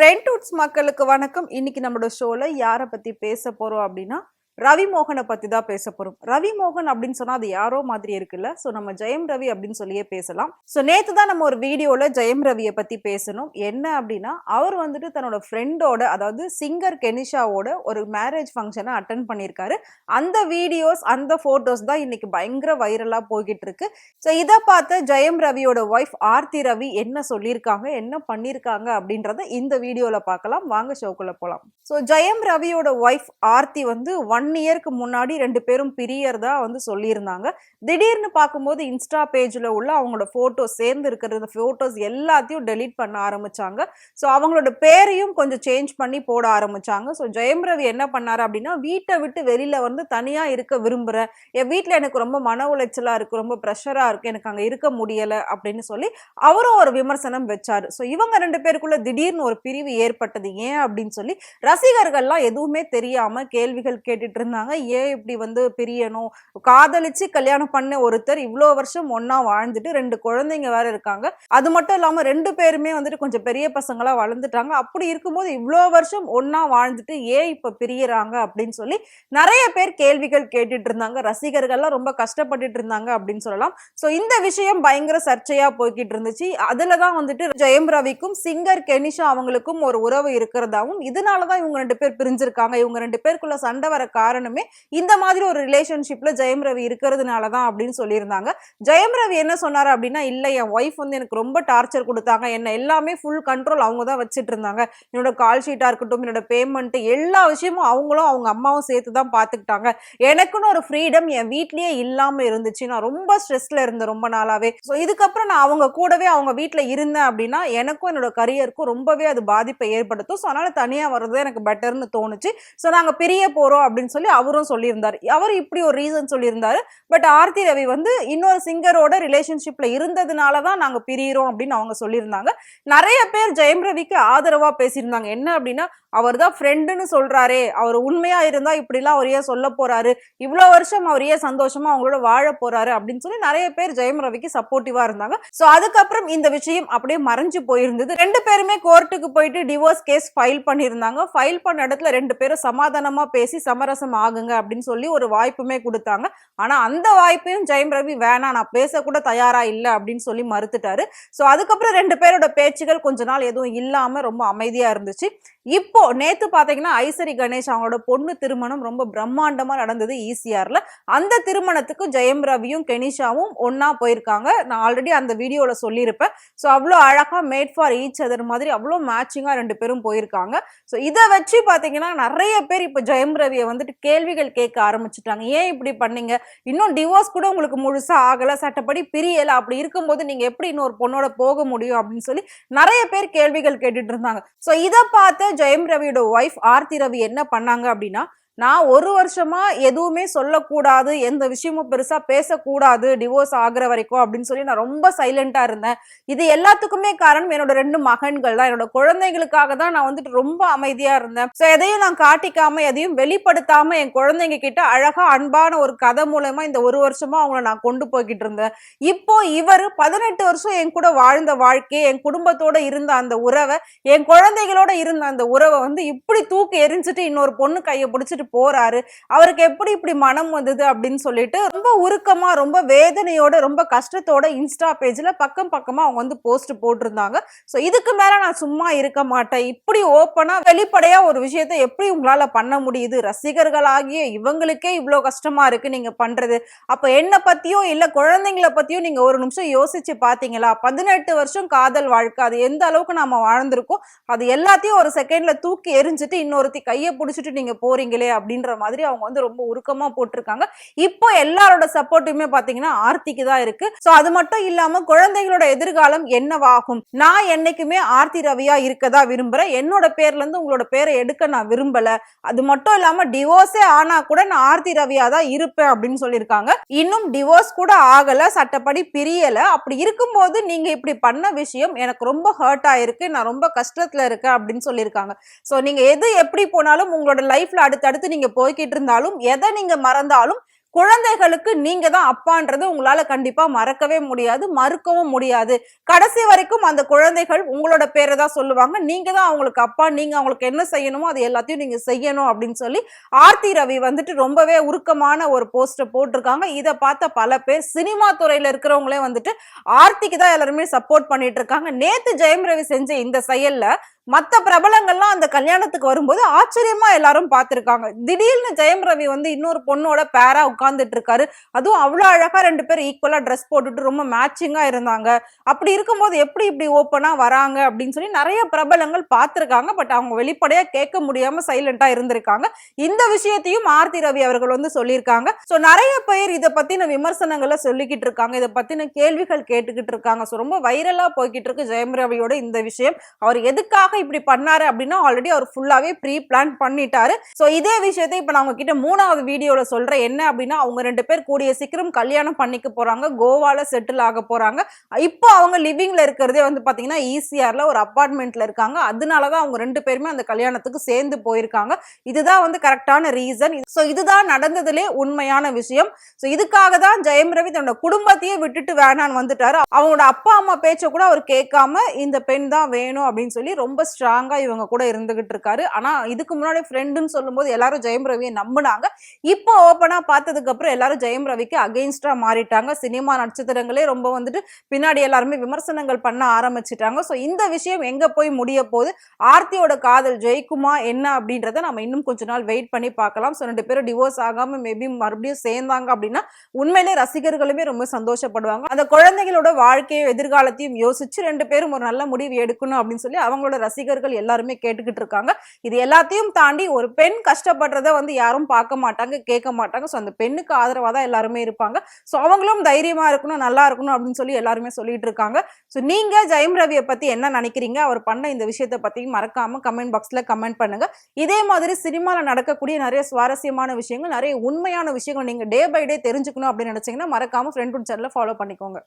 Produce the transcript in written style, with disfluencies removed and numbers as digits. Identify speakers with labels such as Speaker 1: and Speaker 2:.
Speaker 1: ஃப்ரெண்ட்ஹுட்ஸ் மக்களுக்கு வணக்கம். இன்னைக்கு நம்மளோட ஷோல யாரை பத்தி பேச போறோம் அப்படின்னா ரவி மோகனை பத்தி தான் பேச போறோம். ரவி மோகன் அப்படின்னு சொன்னா அது யாரோ மாதிரி இருக்குல்ல. ஸோ நம்ம ஜெயம் ரவி அப்படின்னு சொல்லியே பேசலாம். ஸோ நேத்து தான் நம்ம ஒரு வீடியோல ஜெயம் ரவியை பத்தி பேசணும். என்ன அப்படின்னா அவர் வந்துட்டு தன்னோட ஃப்ரெண்டோட, அதாவது சிங்கர் கெனிஷாவோட ஒரு மேரேஜ் ஃபங்க்ஷனை அட்டன் பண்ணியிருக்காரு. அந்த வீடியோஸ், அந்த போட்டோஸ் தான் இன்னைக்கு பயங்கர வைரலா போய்கிட்டு இருக்கு. ஸோ இதை பார்த்த ஜெயம் ரவியோட ஒய்ஃப் ஆர்த்தி ரவி என்ன சொல்லியிருக்காங்க, என்ன பண்ணியிருக்காங்க அப்படின்றத இந்த வீடியோல பார்க்கலாம். வாங்க ஷோக்குள்ள போலாம். ஸோ ஜெயம் ரவியோட ஒய்ஃப் ஆர்த்தி வந்து 1 இயருக்கு முன்னாடி 2 பேரும் பிரியறதா வந்து சொல்லியிருந்தாங்க. திடீர்னு பார்க்கும்போது இன்ஸ்டா பேஜ்ல உள்ள அவங்களோட போட்டோஸ் சேர்ந்து இருக்கிற போட்டோஸ் எல்லாத்தையும் டெலீட் பண்ண ஆரம்பிச்சாங்க. ஸோ அவங்களோட பேரையும் கொஞ்சம் சேஞ்ச் பண்ணி போட ஆரம்பிச்சாங்க. ஸோ ஜெயம் ரவி என்ன பண்ணாரு அப்படின்னா, வீட்டை விட்டு வெளியில வந்து தனியா இருக்க விரும்புறேன், என் வீட்டுல எனக்கு ரொம்ப மன உளைச்சலா இருக்கு, ரொம்ப ப்ரெஷரா இருக்கு, எனக்கு அங்க இருக்க முடியல அப்படின்னு சொல்லி அவரும் ஒரு விமர்சனம் வச்சாரு. ஸோ இவங்க 2 பேருக்குள்ள திடீர்னு ஒரு பிரிவு ஏற்பட்டது. ஏன் அப்படின்னு சொல்லி ரசிகர்கள்லாம் எதுவுமே தெரியாம கேள்விகள் கேட்டுட்டு இருந்தாங்க. ஏன் இப்படி வந்து பிரியணும், காதலிச்சு கல்யாணம் பண்ண ஒருத்தர் இவ்வளோ வருஷம் ஒன்னா வாழ்ந்துட்டு 2 குழந்தைங்க வேற இருக்காங்க, அது மட்டும் இல்லாம 2 பேருமே வந்துட்டு கொஞ்சம் பெரிய பசங்களா வளர்ந்துட்டாங்க, அப்படி இருக்கும்போது இவ்வளோ வருஷம் ஒன்னா வாழ்ந்துட்டு ஏன் இப்ப பிரியறாங்க அப்படின்னு சொல்லி நிறைய பேர் கேள்விகள் கேட்டுட்டு இருந்தாங்க. ரசிகர்கள்லாம் ரொம்ப கஷ்டப்பட்டுட்டு இருந்தாங்க அப்படின்னு சொல்லலாம். ஸோ இந்த விஷயம் பயங்கர சர்ச்சையா போய்கிட்டு இருந்துச்சு. அதுலதான் வந்துட்டு ஜெயம் ரவிக்கும் சிங்கர் கெனிஷா அவங்களுக்கும் ஒரு உறவு இருக்கிறதாவும், இதனாலதான் இவங்க 2 பேர் பிரிஞ்சிருக்காங்க, இவங்க 2 பேருக்குள்ள சண்டை வர காரணமே இந்த மாதிரி ஒரு ரிலேஷன்ஷிப்ல ஜெயம் ரவி இருக்கிறதுனாலதான் அப்படின்னு சொல்லியிருந்தாங்க. ஜெயம் ரவி என்ன சொன்னாரு அப்படின்னா, இல்ல என் ஒய்ஃப் வந்து எனக்கு ரொம்ப டார்ச்சர் கொடுத்தாங்க, என்ன எல்லாமே ஃபுல் கண்ட்ரோல் அவங்க தான் வச்சுட்டு இருந்தாங்க, என்னோட கால் ஷீட்டா இருக்கட்டும், என்னோட பேமெண்ட், எல்லா விஷயமும் அவங்களும் அவங்க அம்மாவும் சேர்த்து தான் பாத்துக்கிட்டாங்க, எனக்குன்னு ஒரு ஃப்ரீடம் என் வீட்லயே இல்லாம இருந்துச்சு, நான் ரொம்ப ஸ்ட்ரெஸ்ல இருந்தேன் ரொம்ப நாளாவே. ஸோ இதுக்கப்புறம் நான் அவங்க கூடவே அவங்க வீட்டுல இருந்தேன் அப்படின்னா எனக்கும் என்னோட கரியருக்கும் ரொம்பவே அது பாதிப்பை ஏற்படுத்தும். ஸோ அதனால தனியா வர்றது எனக்கு பெட்டர்னு தோணுச்சு. ஸோ நாங்க பிரிய போறோம் அப்படின்னு சொல்லி அவரும் சொல்லியிருந்தாரு. அவர் இப்படி ஒரு ரீசன் சொல்லியிருந்தாரு. பட் ஆர்த்தி ரவி வந்து இன்னொரு சிங்கரோட ரிலேஷன்ஷிப்ல இருந்ததுனாலதான் நாங்க பிரியிறோம் அப்படின்னு அவங்க சொல்லியிருந்தாங்க. நிறைய பேர் ஜெயம் ரவிக்கு ஆதரவா பேசியிருந்தாங்க. என்ன அப்படின்னா, அவர் தான் ஃப்ரெண்டுன்னு சொல்றாரே, அவர் உண்மையா இருந்தா இப்படிலாம் அவர் ஏன் சொல்ல போறாரு, இவ்வளவு வருஷம் அவர் ஏன் சந்தோஷமா அவங்களோட வாழ போறாரு அப்படின்னு சொல்லி நிறைய பேர் ஜெயம் ரவிக்கு சப்போர்ட்டிவா இருந்தாங்க. சோ அதுக்கப்புறம் இந்த விஷயம் அப்படியே மறைஞ்சு போயிருந்தது. 2 பேருமே கோர்ட்டுக்கு போயிட்டு டிவோர்ஸ் கேஸ் ஃபைல் பண்ணியிருந்தாங்க. ஃபைல் பண்ண இடத்துல 2 பேரும் சமாதானமா பேசி சமரசம் ஆகுங்க அப்படின்னு சொல்லி ஒரு வாய்ப்புமே கொடுத்தாங்க. ஆனா அந்த வாய்ப்பையும் ஜெயம் ரவி வேணாம், நான் பேசக்கூட தயாரா இல்ல அப்படின்னு சொல்லி மறுத்துட்டாரு. சோ அதுக்கப்புறம் 2 பேரோட பேச்சுகள் கொஞ்ச நாள் எதுவும் இல்லாம ரொம்ப அமைதியா இருந்துச்சு. இப்போ நேத்து பாத்தீங்கன்னா ஐசரி கணேஷ் அவங்களோட பொண்ணு திருமணம் ரொம்ப பிரம்மாண்டமா நடந்தது ஈசிஆர்ல. அந்த திருமணத்துக்கு ஜெயம் ரவியும் கெனிஷாவும் ஒன்னா போயிருக்காங்க. நான் ஆல்ரெடி அந்த வீடியோல சொல்லியிருப்பேன். ஸோ அவ்வளோ அழகா மேட் ஃபார் ஈச் அதர் மாதிரி அவ்வளோ மேட்சிங்கா 2 பேரும் போயிருக்காங்க. ஸோ இதை வச்சு பாத்தீங்கன்னா நிறைய பேர் இப்போ ஜெயம் ரவியை வந்துட்டு கேள்விகள் கேட்க ஆரம்பிச்சுட்டாங்க. ஏன் இப்படி பண்ணீங்க, இன்னும் டிவோர்ஸ் கூட உங்களுக்கு முழுசா ஆகல, சட்டப்படி பிரியல, அப்படி இருக்கும்போது நீங்க எப்படி இன்னொரு பொண்ணோட போக முடியும் அப்படின்னு சொல்லி நிறைய பேர் கேள்விகள் கேட்டுட்டு இருந்தாங்க. ஸோ இதை பார்த்து ஜெயம் ரவியோட ஒய்ஃப் ஆர்த்தி ரவி என்ன பண்ணாங்க அப்படின்னா, நான் 1 வருஷமா எதுவுமே சொல்லக்கூடாது, எந்த விஷயமும் பெருசா பேசக்கூடாது டிவோர்ஸ் ஆகுற வரைக்கும் அப்படின்னு சொல்லி நான் ரொம்ப சைலண்டா இருந்தேன். இது எல்லாத்துக்குமே காரணம் என்னோட 2 மகன்கள் தான், என்னோட குழந்தைகளுக்காக தான் நான் வந்துட்டு ரொம்ப அமைதியா இருந்தேன். ஸோ எதையும் நான் காட்டிக்காம, எதையும் வெளிப்படுத்தாம என் குழந்தைங்க கிட்ட அழகா அன்பான ஒரு கதை மூலமா இந்த 1 வருஷமா அவங்கள நான் கொண்டு போய்கிட்டு இருந்தேன். இப்போ இவர் 18 வருஷம் என் கூட வாழ்ந்த வாழ்க்கையை, என் குடும்பத்தோட இருந்த அந்த உறவை, என் குழந்தைகளோட இருந்த அந்த உறவை வந்து இப்படி தூக்கி எரிஞ்சிட்டு இன்னொரு பொண்ணு கையை பிடிச்சிட்டு போறாரு, அவருக்கு எப்படி இப்படி மனம் வந்தது அப்படின்னு சொல்லிட்டு ரொம்ப உருக்கமா, ரொம்ப வேதனையோட, ரொம்ப கஷ்டத்தோட இன்ஸ்டா பேஜ்ல பக்கம் பக்கமா அவங்க வந்து போஸ்ட் போட்டிருந்தாங்க. சோ இதுக்கு மேல நான் சும்மா இருக்க மாட்டேன், இப்படி ஓப்பனா வெளிப்படையா ஒரு விஷயத்தை எப்படி உங்களால பண்ண முடியுது, ரசிகர்களாகிய இவங்களுக்கே இவ்வளவு கஷ்டமா இருக்கு நீங்க பண்றது, அப்ப என்ன பத்தியும் இல்ல குழந்தைங்களை பத்தியும் நீங்க ஒரு நிமிஷம் யோசிச்சு பாத்தீங்களா? 18 வருஷம் காதல் வாழ்க்கை, அது எந்த அளவுக்கு நாம வாழ்ந்திருக்கோம், அது எல்லாத்தையும் ஒரு செகண்ட்ல தூக்கி எரிஞ்சிட்டு இன்னொருத்தி கையை பிடிச்சிட்டு நீங்க போறீங்களே அப்படின்ற மாதிரி அவங்க வந்து ரொம்ப உருக்கமா போட்டிருக்காங்க. இப்போ எல்லாரோட சப்போர்ட்டுமே பாத்தீங்கன்னா ஆர்த்திக்கு தான் இருக்கு. சோ அது மட்டும் இல்லாம குழந்தைகளோட எதிர்காலம் என்னவாகும், நான் என்னைக்குமே ஆர்த்தி ரவியா இருக்கதா விரும்புறேன், என்னோட பேர்ல இருந்து உங்களோட பேரை எடுக்க நான் விரும்பல, அது மட்டும் இல்லாம டிவோர்ஸே ஆனா கூட நான் ஆர்த்தி ரவியா தான் இருப்பேன் அப்படின்னு சொல்லியிருக்காங்க. இன்னும் டிவோர்ஸ் கூட ஆகல, சட்டப்படி பிரியல, அப்படி இருக்கும்போது நீங்க இப்படி பண்ண விஷயம் எனக்கு ரொம்ப ஹர்ட் ஆயிருக்கு, நான் ரொம்ப கஷ்டத்துல இருக்கேன் அப்படின்னு சொல்லியிருக்காங்க. சோ நீங்க எது எப்படி போனாலும் உங்களோட லைஃப்ல அடுத்தடுத்து நீங்க போய்கிட்டு இருந்தாலும், எதை நீங்க மறந்தாலும் குழந்தைகளுக்கு நீங்க தான் அப்பான்றது உங்களால கண்டிப்பா மறக்கவே முடியாது, மறுக்கவும் முடியாது. கடைசி வரைக்கும் அந்த குழந்தைகள் உங்களோட பேரை தான் சொல்லுவாங்க. நீங்க தான் அவங்களுக்கு அப்பா, நீங்க அவங்களுக்கு என்ன செய்யணுமோ அது எல்லாத்தையும் நீங்க செய்யணும் அப்படின்னு சொல்லி ஆர்த்தி ரவி வந்துட்டு ரொம்பவே உருக்கமான ஒரு போஸ்டர் போட்டிருக்காங்க. இதை பார்த்த பல பேர் சினிமா துறையில இருக்கிறவங்களே வந்துட்டு ஆர்த்திக்கு தான் எல்லாருமே சப்போர்ட் பண்ணிட்டு இருக்காங்க. நேத்து ஜெயம் ரவி செஞ்ச இந்த செயல்ல மத்த பிரபலங்கள்லாம் அந்த கல்யாணத்துக்கு வரும்போது ஆச்சரியமா எல்லாரும் பார்த்திருக்காங்க. திடீர்னு ஜெயம் ரவி வந்து இன்னொரு பொண்ணோட பேரா உட்கார்ந்துட்டு இருக்காரு. அதுவும் அவ்வளவு அழகா 2 பேரும் ஈக்குவலா ட்ரெஸ் போட்டுட்டு ரொம்ப மேட்சிங்கா இருந்தாங்க. அப்படி இருக்கும்போது எப்படி இப்படி ஓப்பனா வராங்க அப்படின்னு சொல்லி நிறைய பிரபலங்கள் பார்த்திருக்காங்க. பட் அவங்க வெளிப்படையா கேட்க முடியாம சைலண்டா இருந்திருக்காங்க. இந்த விஷயத்தையும் ஆர்த்தி ரவி அவர்கள் வந்து சொல்லியிருக்காங்க. சோ நிறைய பேர் இதை பத்தின விமர்சனங்களை சொல்லிக்கிட்டு இருக்காங்க. இதை பத்தின கேள்விகள் கேட்டுக்கிட்டு இருக்காங்க. சோ ரொம்ப வைரலா போய்கிட்டு இருக்கு ஜெயம் ரவியோட இந்த விஷயம். அவர் எதுக்காக இப்படி பண்ணாரு அப்படின்னா ஆல்ரெடி அவர் ஃபுல்லாவே ப்ரீ பிளான் பண்ணிட்டாரு. சோ இதே விஷயத்தை இப்ப நான் உங்ககிட்ட 3வது வீடியோல சொல்றேன். என்ன அப்படின்னா அவங்க 2 பேர் கூடிய சீக்கிரம் கல்யாணம் பண்ணிக்க போறாங்க. கோவால செட்டில் ஆக போறாங்க. இப்போ அவங்க லிவிங்ல இருக்கிறதே வந்து பாத்தீங்கன்னா ஈசிஆர்ல ஒரு அபார்ட்மெண்ட்ல இருக்காங்க. அதனாலதான் அவங்க 2 பேருமே அந்த கல்யாணத்துக்கு சேர்ந்து போயிருக்காங்க. இதுதான் வந்து கரெக்டான ரீசன். சோ இதுதான் நடந்ததுலே உண்மையான விஷயம். சோ இதுக்காக தான் ஜெயம் ரவி தன்னோட குடும்பத்தையே விட்டுட்டு வேணான்னு வந்துட்டாரு. அவங்களோட அப்பா அம்மா பேச்ச கூட அவர் கேட்காம இந்த பெண் தான் வேணும் அப்படின்னு சொல்லி ரொம்ப ஸ்ட்ராங்கா இவங்க கூட இருந்துகிட்டு இருக்காரு. ஆனா இதுக்கு முன்னாடி ஃப்ரெண்டுன்னு சொல்லும்போது எல்லாரும் ஜெயம் ரவியை நம்பினாங்க. இப்போ ஓப்பனா பார்த்ததுக்கு அப்புறம் எல்லாரும் ஜெயம் ரவிக்கு அகைன்ஸ்டா மாறிட்டாங்க. சினிமா நட்சத்திரங்களே ரொம்ப வந்துட்டு பின்னாடி எல்லாருமே விமர்சனங்கள் பண்ண ஆரம்பிச்சிட்டாங்க. சோ இந்த விஷயம் எங்க போய் முடிய போகுது, ஆர்த்தியோட காதல் ஜெயிக்குமா என்ன அப்படின்றத நம்ம இன்னும் கொஞ்ச நாள் வெயிட் பண்ணி பார்க்கலாம். சோ 2 பேரும் டிவோர்ஸ் ஆகாம மேபி மறுபடியும் சேர்ந்தாங்க அப்படின்னா உண்மையிலே ரசிகர்களுமே ரொம்ப சந்தோஷப்படுவாங்க. அந்த குழந்தைகளோட வாழ்க்கையை எதிர்காலத்தையும் யோசிச்சு 2 பேரும் ஒரு நல்ல முடிவு எடுக்கணும் அப்படின்னு சொல்லி அவங்களோட ரசிகர்கள் எல்லாருமே கேட்டுக்கிட்டு இருக்காங்க. இது எல்லாத்தையும் தாண்டி ஒரு பெண் கஷ்டப்படுறத வந்து யாரும் பார்க்க மாட்டாங்க, கேட்க மாட்டாங்க. சோ அந்த பெண்ணுக்கு ஆதரவா தான் எல்லாருமே இருப்பாங்க. சோ அவங்களும் தைரியமா இருக்கணும், நல்லா இருக்கணும் அப்படின்னு சொல்லி எல்லாருமே சொல்லிட்டு இருக்காங்க. சோ நீங்க ஜெயம் ரவியை பத்தி என்ன நினைக்கிறீங்க, அவர் பண்ண இந்த விஷயத்தை பத்தி மறக்காம கமெண்ட் பாக்ஸ்ல கமெண்ட் பண்ணுங்க. இதே மாதிரி சினிமால நடக்கக்கூடிய நிறைய சுவாரஸ்யமான விஷயங்கள், நிறைய உண்மையான விஷயங்கள் நீங்க டே பை டே தெரிஞ்சுக்கணும் அப்படின்னு நினைச்சீங்கன்னா மறக்காம ஃப்ரெண்ட் சேனலை ஃபாலோ பண்ணிக்கோங்க.